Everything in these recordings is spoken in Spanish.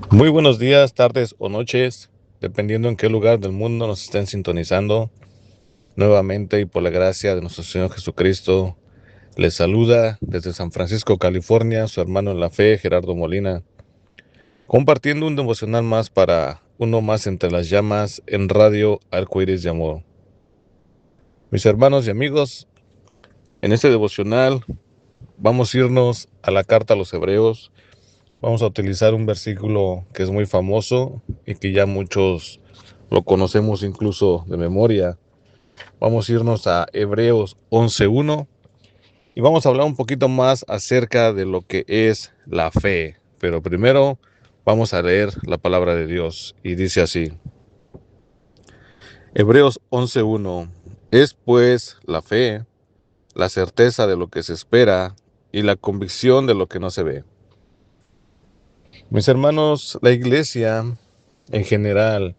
Muy buenos días, tardes o noches, dependiendo en qué lugar del mundo nos estén sintonizando. Nuevamente y por la gracia de nuestro Señor Jesucristo, les saluda desde San Francisco, California, su hermano en la fe, Gerardo Molina, compartiendo un devocional más para uno más entre las llamas en Radio Arcoíris de Amor. Mis hermanos y amigos, en este devocional vamos a irnos a la carta a los Hebreos. Vamos a utilizar un versículo que es muy famoso y que ya muchos lo conocemos incluso de memoria. Vamos a irnos a Hebreos 11:1 y vamos a hablar un poquito más acerca de lo que es la fe. Pero primero vamos a leer la palabra de Dios y dice así. Hebreos 11:1. Es pues la fe, la certeza de lo que se espera y la convicción de lo que no se ve. Mis hermanos, la iglesia en general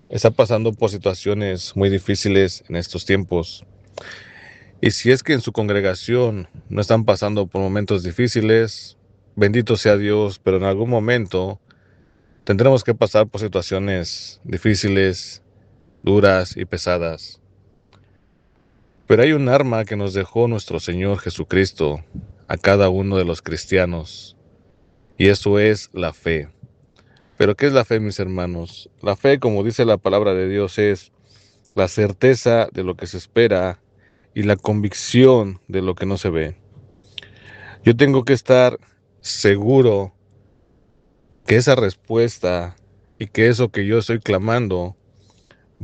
está pasando por situaciones muy difíciles en estos tiempos. Y si es que en su congregación no están pasando por momentos difíciles, bendito sea Dios, pero en algún momento tendremos que pasar por situaciones difíciles, duras y pesadas. Pero hay un arma que nos dejó nuestro Señor Jesucristo a cada uno de los cristianos, y eso es la fe. Pero ¿qué es la fe, mis hermanos? La fe, como dice la palabra de Dios, es la certeza de lo que se espera y la convicción de lo que no se ve. Yo tengo que estar seguro que esa respuesta y que eso que yo estoy clamando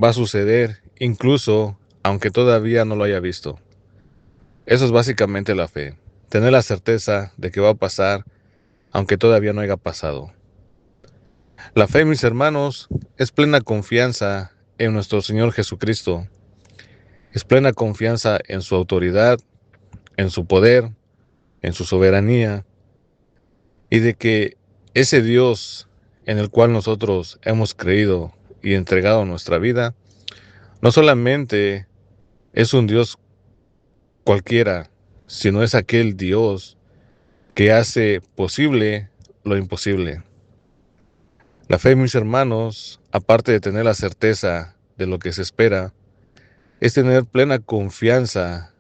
va a suceder, incluso aunque todavía no lo haya visto. Eso es básicamente la fe, tener la certeza de que va a pasar aunque todavía no haya pasado. La fe, mis hermanos, es plena confianza en nuestro Señor Jesucristo, es plena confianza en su autoridad, en su poder, en su soberanía, y de que ese Dios en el cual nosotros hemos creído y entregado nuestra vida, no solamente es un Dios cualquiera, sino es aquel Dios que hace posible lo imposible. La fe, mis hermanos, aparte de tener la certeza de lo que se espera, es tener plena confianza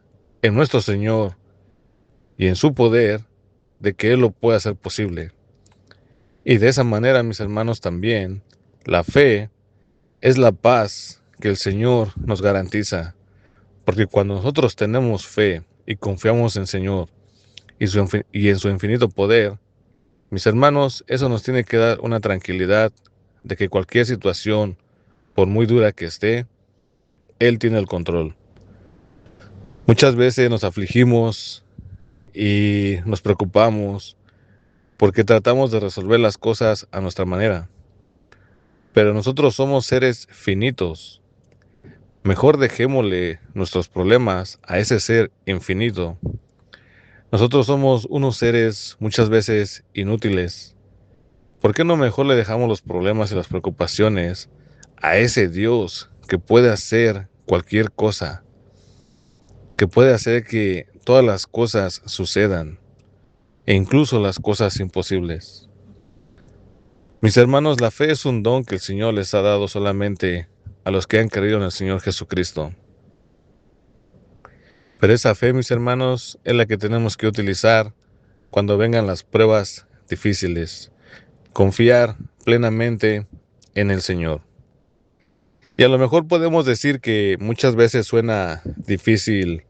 en nuestro Señor y en su poder de que Él lo puede hacer posible. Y de esa manera, mis hermanos, también, la fe es la paz que el Señor nos garantiza, porque cuando nosotros tenemos fe y confiamos en el Señor y en su infinito poder, mis hermanos, eso nos tiene que dar una tranquilidad de que cualquier situación, por muy dura que esté, Él tiene el control. Muchas veces nos afligimos y nos preocupamos porque tratamos de resolver las cosas a nuestra manera, pero nosotros somos seres finitos. Mejor dejémosle nuestros problemas a ese ser infinito. Nosotros somos unos seres muchas veces inútiles. ¿Por qué no mejor le dejamos los problemas y las preocupaciones a ese Dios que puede hacer cualquier cosa, que puede hacer que todas las cosas sucedan, e incluso las cosas imposibles? Mis hermanos, la fe es un don que el Señor les ha dado solamente a los que han creído en el Señor Jesucristo. Pero esa fe, mis hermanos, es la que tenemos que utilizar cuando vengan las pruebas difíciles. Confiar plenamente en el Señor. Y a lo mejor podemos decir que muchas veces suena difícil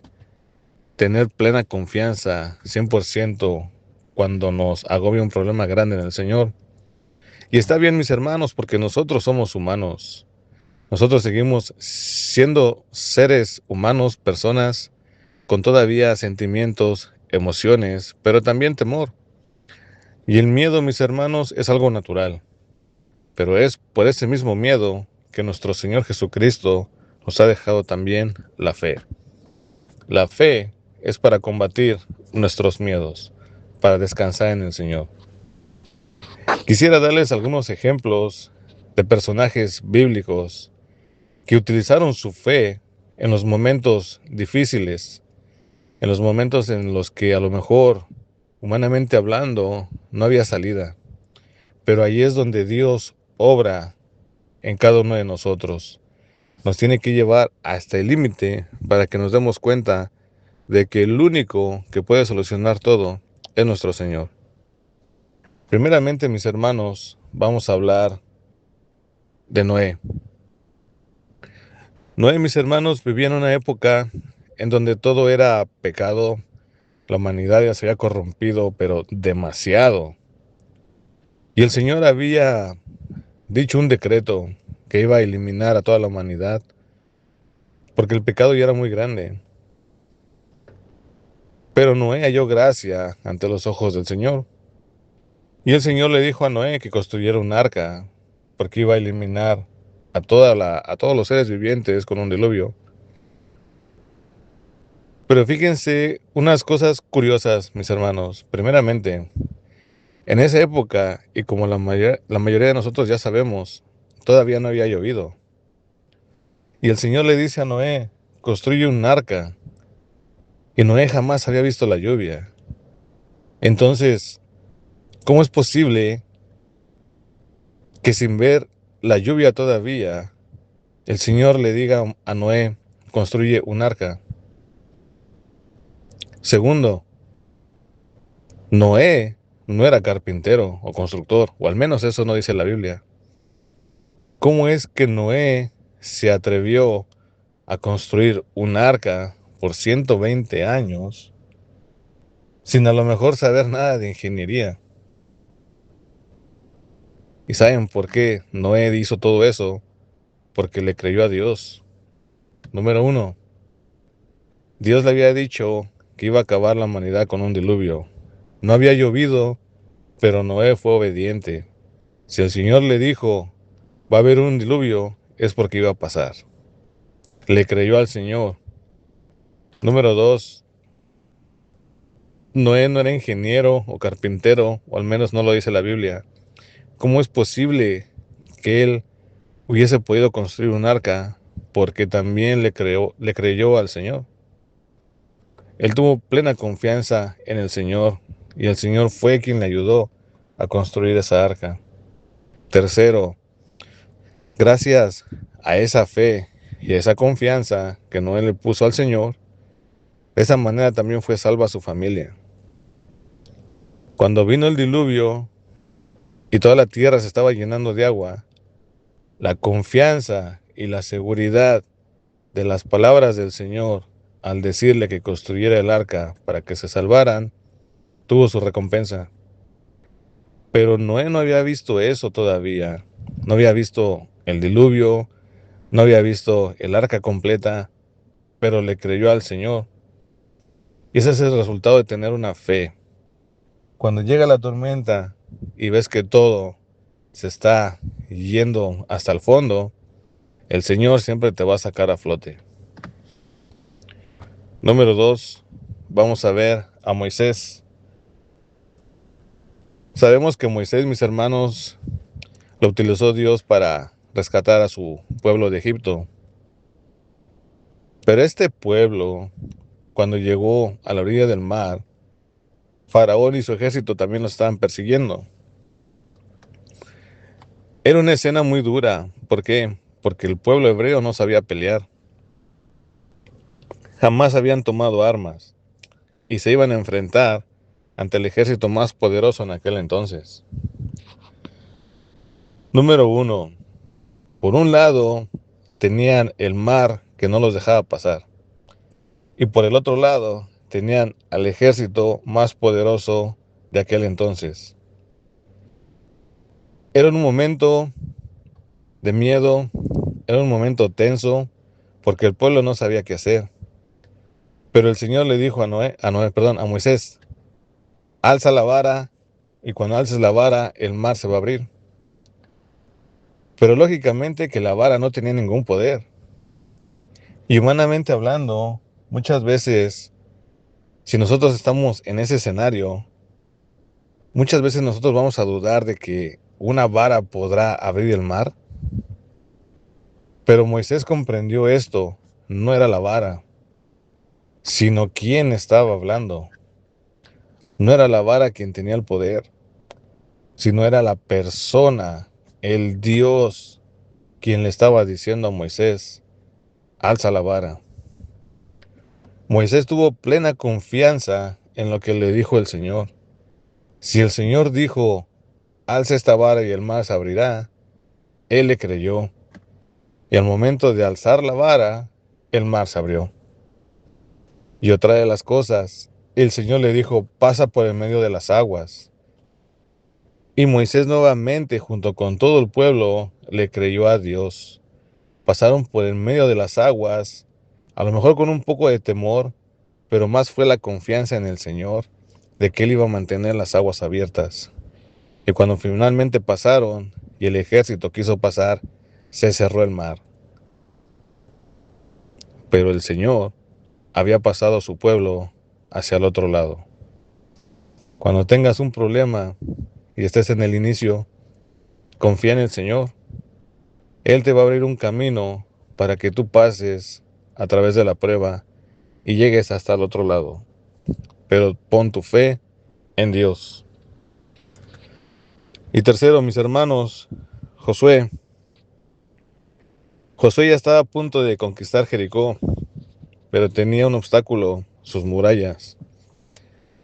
tener plena confianza 100% cuando nos agobia un problema grande en el Señor. Y está bien, mis hermanos, porque nosotros somos humanos. Nosotros seguimos siendo seres humanos, personas con todavía sentimientos, emociones, pero también temor. Y el miedo, mis hermanos, es algo natural. Pero es por ese mismo miedo que nuestro Señor Jesucristo nos ha dejado también la fe. La fe es para combatir nuestros miedos, para descansar en el Señor. Quisiera darles algunos ejemplos de personajes bíblicos que utilizaron su fe en los momentos difíciles, en los momentos en los que a lo mejor, humanamente hablando, no había salida. pero ahí es donde Dios obra en cada uno de nosotros. Nos tiene que llevar hasta el límite para que nos demos cuenta de que el único que puede solucionar todo es nuestro Señor. Primeramente, mis hermanos, vamos a hablar de Noé. Noé, mis hermanos, vivía en una época en donde todo era pecado, la humanidad ya se había corrompido, pero demasiado. Y el Señor había dicho un decreto que iba a eliminar a toda la humanidad, porque el pecado ya era muy grande. Pero Noé halló gracia ante los ojos del Señor. Y el Señor le dijo a Noé que construyera un arca, porque iba a eliminar a todos los seres vivientes con un diluvio. Pero fíjense unas cosas curiosas, mis hermanos. Primeramente, en esa época, y como la mayoría de nosotros ya sabemos, todavía no había llovido. Y el Señor le dice a Noé, construye un arca. Y Noé jamás había visto la lluvia. Entonces, ¿cómo es posible que sin ver la lluvia todavía, el Señor le diga a Noé, construye un arca? Segundo, Noé no era carpintero o constructor, o al menos eso no dice la Biblia. ¿Cómo es que Noé se atrevió a construir un arca por 120 años sin a lo mejor saber nada de ingeniería? ¿Y saben por qué Noé hizo todo eso? Porque le creyó a Dios. Número uno, Dios le había dicho que iba a acabar la humanidad con un diluvio. No había llovido, pero Noé fue obediente. Si el Señor le dijo, va a haber un diluvio, es porque iba a pasar. Le creyó al Señor. Número dos, Noé no era ingeniero o carpintero, o al menos no lo dice la Biblia. ¿Cómo es posible que él hubiese podido construir un arca? Porque también le creyó al Señor. Él tuvo plena confianza en el Señor y el Señor fue quien le ayudó a construir esa arca. Tercero, gracias a esa fe y a esa confianza que Noé le puso al Señor, de esa manera también fue salva su familia. Cuando vino el diluvio y toda la tierra se estaba llenando de agua, la confianza y la seguridad de las palabras del Señor al decirle que construyera el arca para que se salvaran, tuvo su recompensa. Pero Noé no había visto eso todavía. No había visto el diluvio, no había visto el arca completa, pero le creyó al Señor. Y ese es el resultado de tener una fe. Cuando llega la tormenta y ves que todo se está yendo hasta el fondo, el Señor siempre te va a sacar a flote. Número dos, vamos a ver a Moisés. Sabemos que Moisés, mis hermanos, lo utilizó Dios para rescatar a su pueblo de Egipto. Pero este pueblo, cuando llegó a la orilla del mar, Faraón y su ejército también lo estaban persiguiendo. Era una escena muy dura. ¿Por qué? Porque el pueblo hebreo no sabía pelear. Jamás habían tomado armas y se iban a enfrentar ante el ejército más poderoso en aquel entonces. Número uno, por un lado tenían el mar que no los dejaba pasar y por el otro lado tenían al ejército más poderoso de aquel entonces. Era un momento de miedo, era un momento tenso porque el pueblo no sabía qué hacer. Pero el Señor le dijo a Moisés, alza la vara y cuando alces la vara el mar se va a abrir. Pero lógicamente que la vara no tenía ningún poder. Y humanamente hablando, muchas veces, si nosotros estamos en ese escenario, muchas veces nosotros vamos a dudar de que una vara podrá abrir el mar. Pero Moisés comprendió esto, no era la vara, sino quién estaba hablando. No era la vara quien tenía el poder, sino era la persona, el Dios, quien le estaba diciendo a Moisés, alza la vara. Moisés tuvo plena confianza en lo que le dijo el Señor. Si el Señor dijo, alza esta vara y el mar se abrirá, él le creyó. Y al momento de alzar la vara, el mar se abrió. Y otra de las cosas, el Señor le dijo, pasa por el medio de las aguas. Y Moisés nuevamente, junto con todo el pueblo, le creyó a Dios. Pasaron por el medio de las aguas, a lo mejor con un poco de temor, pero más fue la confianza en el Señor, de que Él iba a mantener las aguas abiertas. Y cuando finalmente pasaron, y el ejército quiso pasar, se cerró el mar. Pero el Señor había pasado a su pueblo hacia el otro lado. Cuando tengas un problema y estés en el inicio, confía en el Señor. Él te va a abrir un camino para que tú pases a través de la prueba y llegues hasta el otro lado. Pero pon tu fe en Dios. Y tercero, mis hermanos, Josué. Josué ya estaba a punto de conquistar Jericó, pero tenía un obstáculo, sus murallas.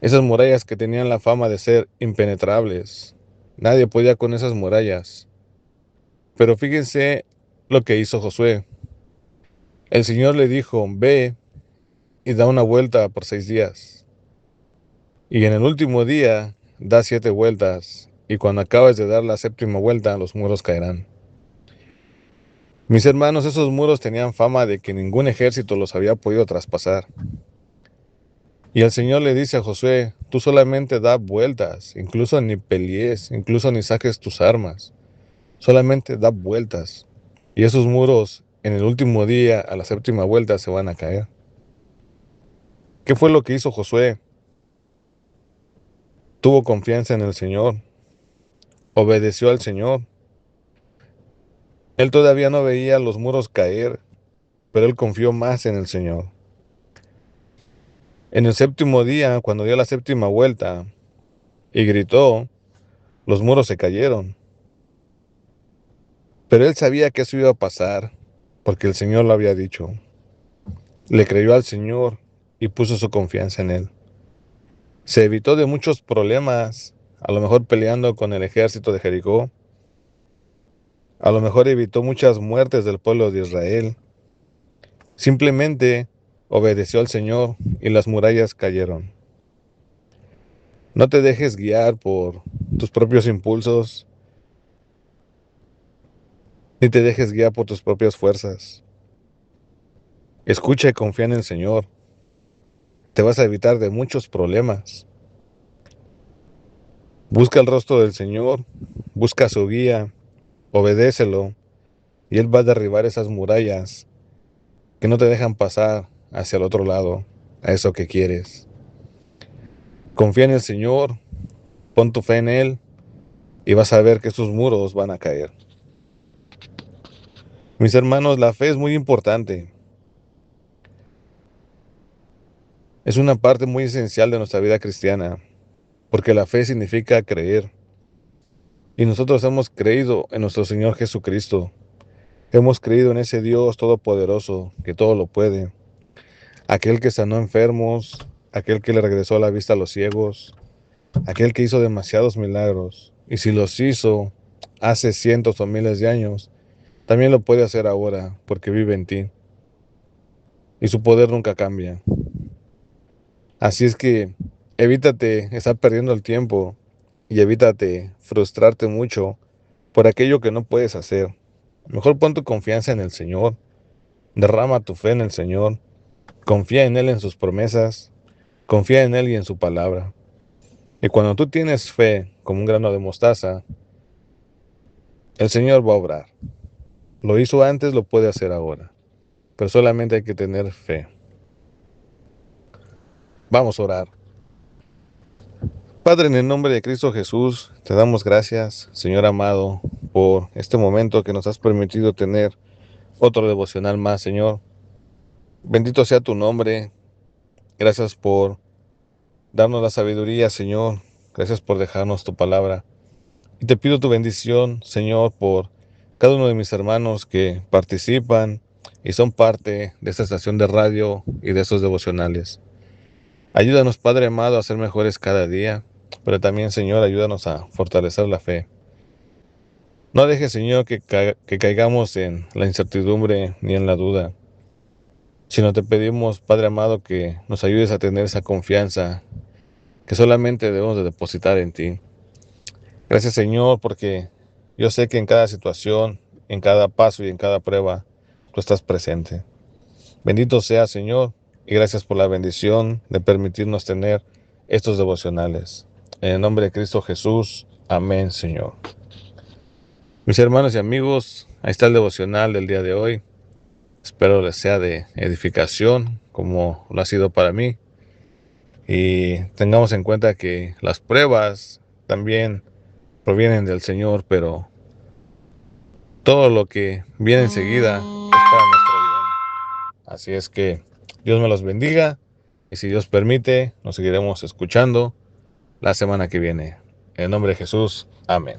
Esas murallas que tenían la fama de ser impenetrables. Nadie podía con esas murallas. Pero fíjense lo que hizo Josué. El Señor le dijo, ve y da una vuelta por 6 días. Y en el último día da 7 vueltas. Y cuando acabes de dar la séptima vuelta, los muros caerán. Mis hermanos, esos muros tenían fama de que ningún ejército los había podido traspasar. Y el Señor le dice a Josué, tú solamente da vueltas, incluso ni pelees, incluso ni saques tus armas. Solamente da vueltas. Y esos muros en el último día, a la séptima vuelta, se van a caer. ¿Qué fue lo que hizo Josué? Tuvo confianza en el Señor, obedeció al Señor. Él todavía no veía los muros caer, pero él confió más en el Señor. En el séptimo día, cuando dio la séptima vuelta y gritó, los muros se cayeron. Pero él sabía que eso iba a pasar, porque el Señor lo había dicho. Le creyó al Señor y puso su confianza en él. Se evitó de muchos problemas, a lo mejor peleando con el ejército de Jericó. A lo mejor evitó muchas muertes del pueblo de Israel. Simplemente obedeció al Señor y las murallas cayeron. No te dejes guiar por tus propios impulsos, ni te dejes guiar por tus propias fuerzas. Escucha y confía en el Señor. Te vas a evitar de muchos problemas. Busca el rostro del Señor, busca su guía, obedécelo, y Él va a derribar esas murallas que no te dejan pasar hacia el otro lado, a eso que quieres. Confía en el Señor, pon tu fe en Él, y vas a ver que esos muros van a caer. Mis hermanos, la fe es muy importante. Es una parte muy esencial de nuestra vida cristiana, porque la fe significa creer. Y nosotros hemos creído en nuestro Señor Jesucristo. Hemos creído en ese Dios todopoderoso, que todo lo puede. Aquel que sanó enfermos, aquel que le regresó la vista a los ciegos, aquel que hizo demasiados milagros. Y si los hizo hace cientos o miles de años, también lo puede hacer ahora, porque vive en ti. Y su poder nunca cambia. Así es que evítate estar perdiendo el tiempo y evítate frustrarte mucho por aquello que no puedes hacer. Mejor pon tu confianza en el Señor, derrama tu fe en el Señor, confía en Él en sus promesas, confía en Él y en su palabra. Y cuando tú tienes fe como un grano de mostaza, el Señor va a obrar. Lo hizo antes, lo puede hacer ahora, pero solamente hay que tener fe. Vamos a orar. Padre, en el nombre de Cristo Jesús, te damos gracias, Señor amado, por este momento que nos has permitido tener otro devocional más, Señor. Bendito sea tu nombre. Gracias por darnos la sabiduría, Señor. Gracias por dejarnos tu palabra. Y te pido tu bendición, Señor, por cada uno de mis hermanos que participan y son parte de esta estación de radio y de estos devocionales. Ayúdanos, Padre amado, a ser mejores cada día, pero también, Señor, ayúdanos a fortalecer la fe. No dejes, Señor, que caigamos en la incertidumbre ni en la duda, sino te pedimos, Padre amado, que nos ayudes a tener esa confianza que solamente debemos de depositar en ti. Gracias, Señor, porque yo sé que en cada situación, en cada paso y en cada prueba, tú estás presente. Bendito sea, Señor, y gracias por la bendición de permitirnos tener estos devocionales. En el nombre de Cristo Jesús, amén, Señor. Mis hermanos y amigos, ahí está el devocional del día de hoy. Espero les sea de edificación, como lo ha sido para mí. Y tengamos en cuenta que las pruebas también provienen del Señor, pero todo lo que viene enseguida es para nuestro bien. Así es que Dios me los bendiga y si Dios permite, nos seguiremos escuchando la semana que viene. En el nombre de Jesús, amén.